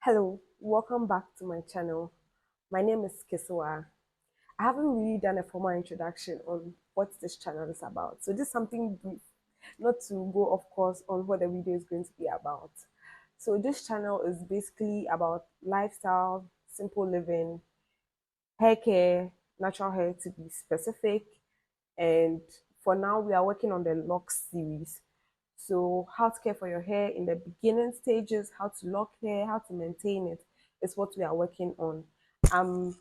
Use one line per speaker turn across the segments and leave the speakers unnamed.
Hello, welcome back to my channel. My name is Kiswa. I haven't really done a formal introduction on what this channel is about. So this is something brief, not to go of course on what the video is going to be about. So this channel is basically about lifestyle, simple living, hair care, natural hair to be specific. And for now, we are working on the Locs series. So how to care for your hair in the beginning stages, how to lock hair, how to maintain it is what we are working on. Um,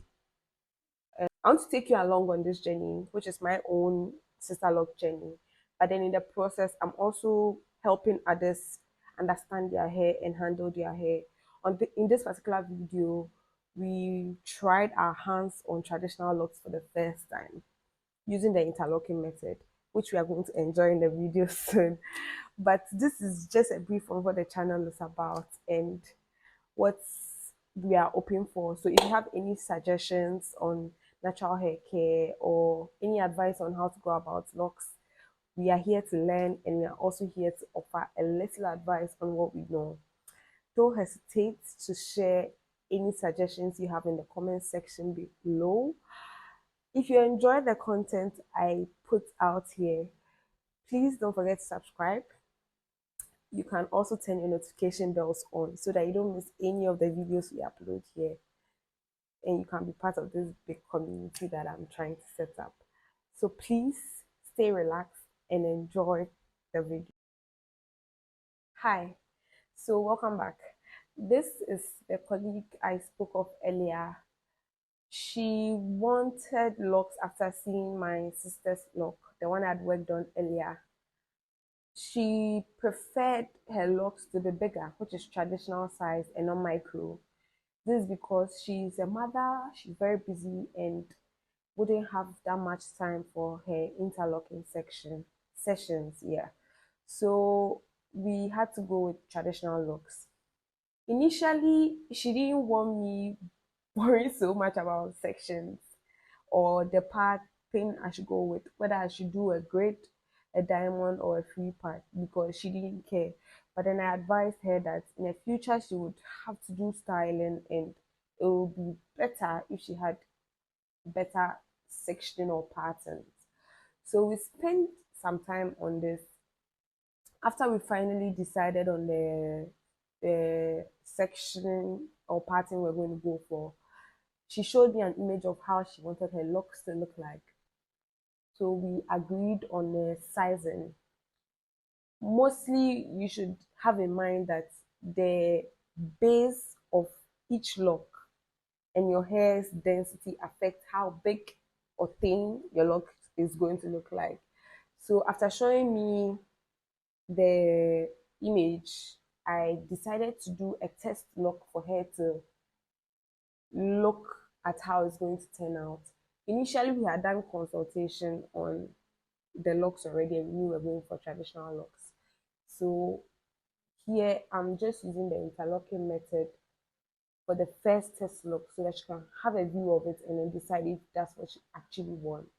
I want to take you along on this journey, which is my own sister lock journey. But then in the process, I'm also helping others understand their hair and handle their hair. In this particular video, we tried our hands on traditional locks for the first time using the interlocking method, which we are going to enjoy in the video soon. But this is just a brief on what the channel is about and what we are open for. So if you have any suggestions on natural hair care or any advice on how to go about locks, we are here to learn and we are also here to offer a little advice on what we know. Don't hesitate to share any suggestions you have in the comment section below. If you enjoy the content I put out here, please don't forget to subscribe. You can also turn your notification bells on so that you don't miss any of the videos we upload here. And you can be part of this big community that I'm trying to set up. So please stay relaxed and enjoy the video. Hi, so welcome back. This is the colleague I spoke of earlier. She wanted locks after seeing my sister's lock, the one I'd worked on earlier. She preferred her locks to be bigger, which is traditional size and not micro. This is because she's a mother, she's very busy and wouldn't have that much time for her interlocking sessions. Yeah. So we had to go with traditional locks. Initially, she didn't want me worrying so much about sections or the part thing I should go with, whether I should do a grid, a diamond, or a free part, because she didn't care. But then I advised her that in the future she would have to do styling and it would be better if she had better section or patterns. So we spent some time on this. After we finally decided on the section or pattern we're going to go for, she showed me an image of how she wanted her locks to look like. So we agreed on the sizing. Mostly, you should have in mind that the base of each lock and your hair's density affect how big or thin your lock is going to look like. So after showing me the image, I decided to do a test lock for her to look at how it's going to turn out. Initially, we had done consultation on the locks already and we were going for traditional locks. So here I'm just using the interlocking method for the first test lock so that she can have a view of it and then decide if that's what she actually wants.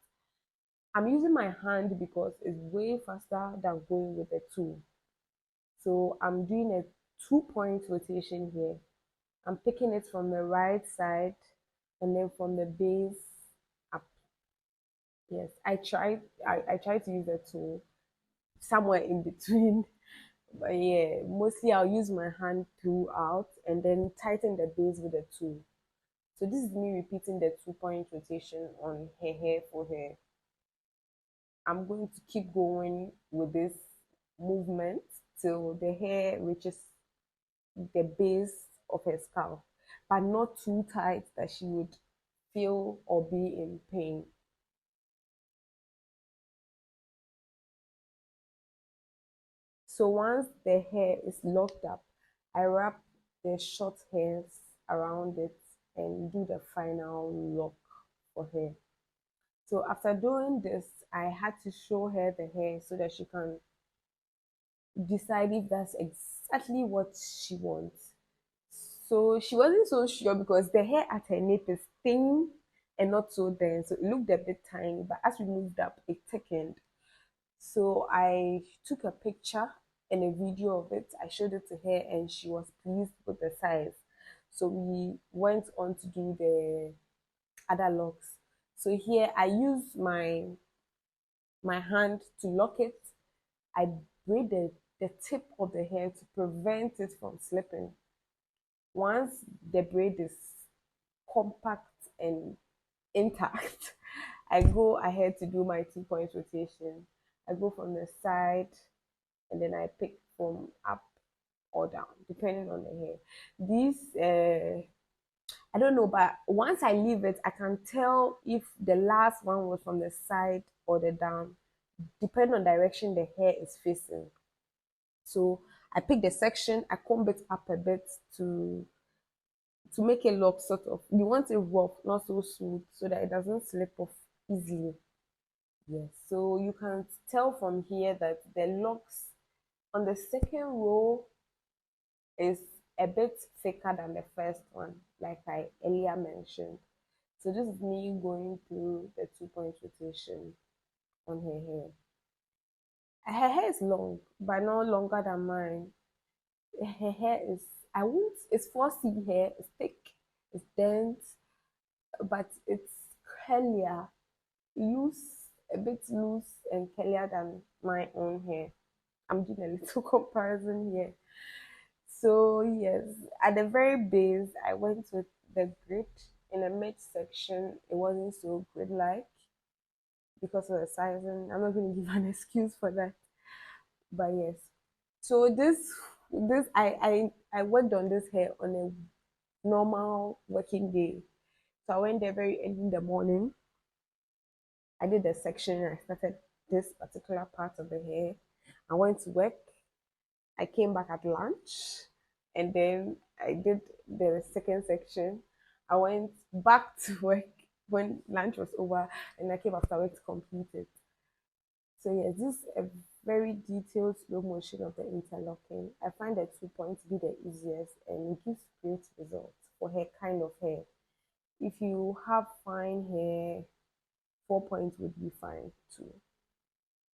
I'm using my hand because it's way faster than going with a tool. So I'm doing a 2-point rotation here. I'm picking it from the right side and then from the base up. Yes, I tried to use a tool somewhere in between. But yeah, mostly I'll use my hand throughout and then tighten the base with a tool. So this is me repeating the 2-point rotation on her hair for her. I'm going to keep going with this movement till the hair reaches the base of her scalp, but not too tight that she would feel or be in pain. So once the hair is locked up, I wrap the short hairs around it and do the final lock for her. So after doing this, I had to show her the hair so that she can decide if that's exactly what she wants. So she wasn't so sure because the hair at her nape is thin and not so dense. So it looked a bit tiny, but as we moved up, it thickened. So I took a picture and a video of it. I showed it to her and she was pleased with the size. So we went on to do the other locks. So here I use my hand to lock it. I braid the tip of the hair to prevent it from slipping. Once the braid is compact and intact, I go ahead to do my 2 point rotation. I go from the side and then I pick from up or down, depending on the hair. These, I don't know, but once I leave it, I can tell if the last one was from the side or the down, depending on direction the hair is facing. So I pick the section, I comb it up a bit to make a lock sort of. You want it rough, not so smooth, so that it doesn't slip off easily. Yes. So you can tell from here that the locks on the second row is a bit thicker than the first one, like I earlier mentioned. So this is me going through the 2 point rotation on her hair. Her hair is long, but not longer than mine. Her hair is, I won't, it's 4C hair, it's thick, it's dense, but it's curlier, loose, a bit loose and curlier than my own hair. I'm doing a little comparison here. So yes, at the very base, I went with the grid. In the midsection, it wasn't so grid-like because of the sizing. I'm not going to give an excuse for that, but yes. So this I worked on this hair on a normal working day. So I went there very early in the morning. I did the section. I started this particular part of the hair. I went to work. I came back at lunch, and then I did the second section. I went back to work when lunch was over, and I came after work to complete it. So yes, this is a very detailed slow motion of the interlocking. I find the 2 points to be the easiest, and it gives great results for hair kind of hair. If you have fine hair, 4 points would be fine too.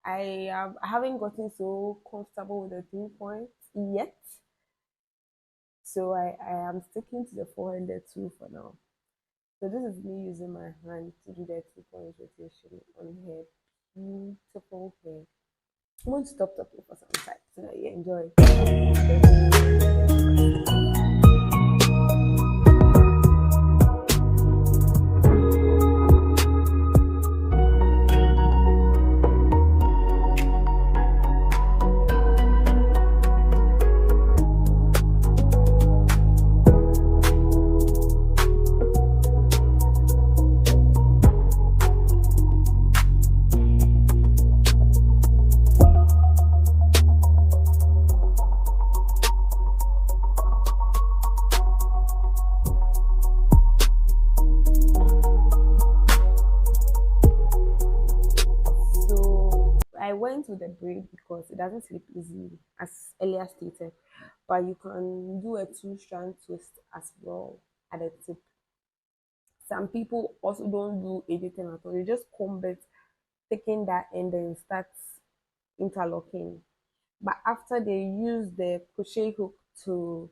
I haven't gotten so comfortable with the 3 points yet, so I am sticking to the 402 for now. So this is me using my hand to do the 2 point rotation on hair. Beautiful hair. I'm going to stop talking for some time so that you enjoy I went with the braid because it doesn't slip easily, as earlier stated. But you can do a 2 strand twist as well at the tip. Some people also don't do anything at all. They just comb it, taking that end and start interlocking. But after they use the crochet hook to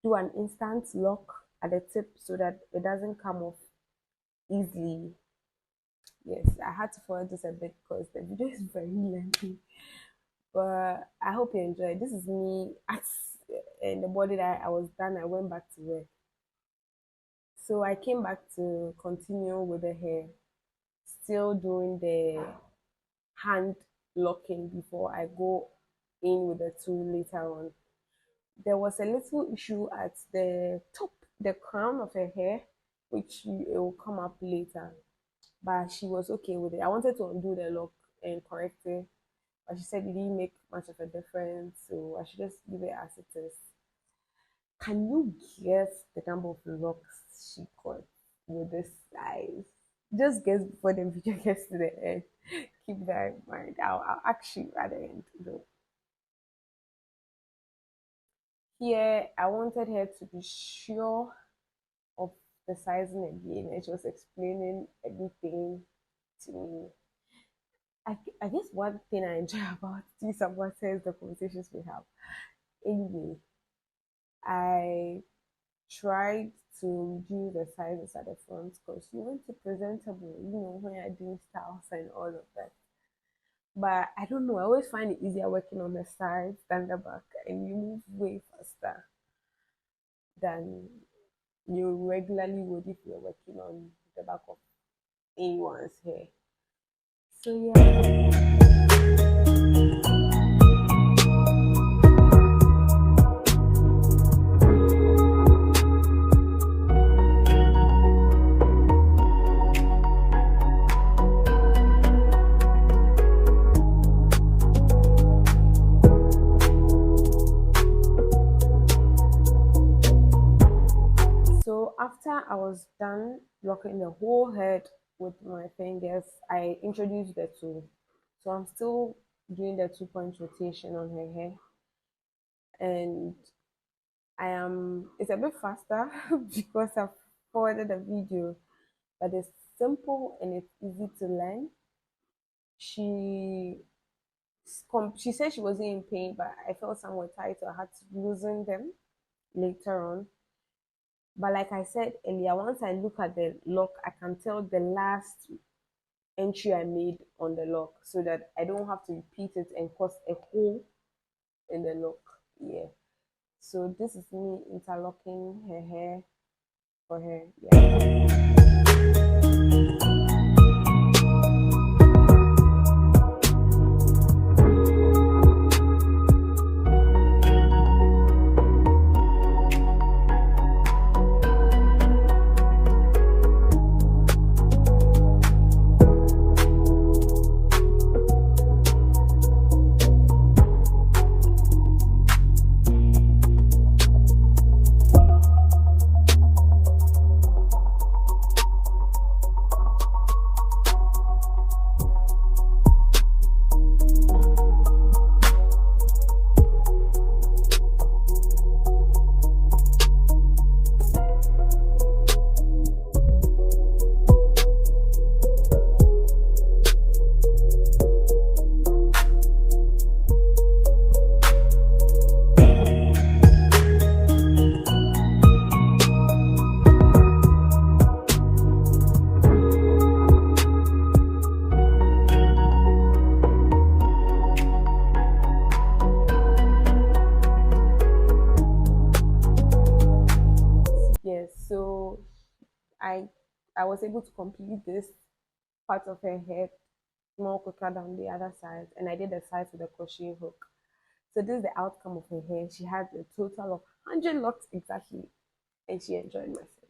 do an instant lock at the tip so that it doesn't come off easily. Yes, I had to follow this a bit because the video is very lengthy. But I hope you enjoy. This is me at in the body that I was done. I went back to work. So I came back to continue with the hair, still doing the hand locking before I go in with the two later on. There was a little issue at the top, the crown of her hair, which it will come up later. But she was okay with it. I wanted to undo the lock and correct it, but she said it didn't make much of a difference, so I should just leave it as it is. Can you guess the number of locks she got with this size? Just guess before the video gets to the end. Keep that in mind. I'll actually at the end though. Here, I wanted her to be sure of the sizing again, and she was explaining everything to me. I guess one thing I enjoy about these about is the conversations we have. Anyway, I tried to reduce the sizes at the front because you want to presentable, when you're doing styles and all of that. But I don't know, I always find it easier working on the sides than the back, and you move way faster than you regularly would if you're working on the back of anyone's hair. So yeah. So after I was done blocking the whole head with my fingers, I introduced the tool. So I'm still doing the 2 point rotation on her hair, and it's a bit faster because I've forwarded the video, but it's simple and it's easy to learn. She she said she wasn't in pain, but I felt somewhat tight, so I had to loosen them later on. But like I said earlier, once I look at the lock, I can tell the last entry I made on the lock so that I don't have to repeat it and cause a hole in the lock. Yeah. So this is me interlocking her hair for her. Yeah. Yes, so I I was able to complete this part of her head more quicker than the other side, and I did the sides with a crochet hook. So this is the outcome of her hair. She had a total of 100 locks exactly, and she enjoyed myself.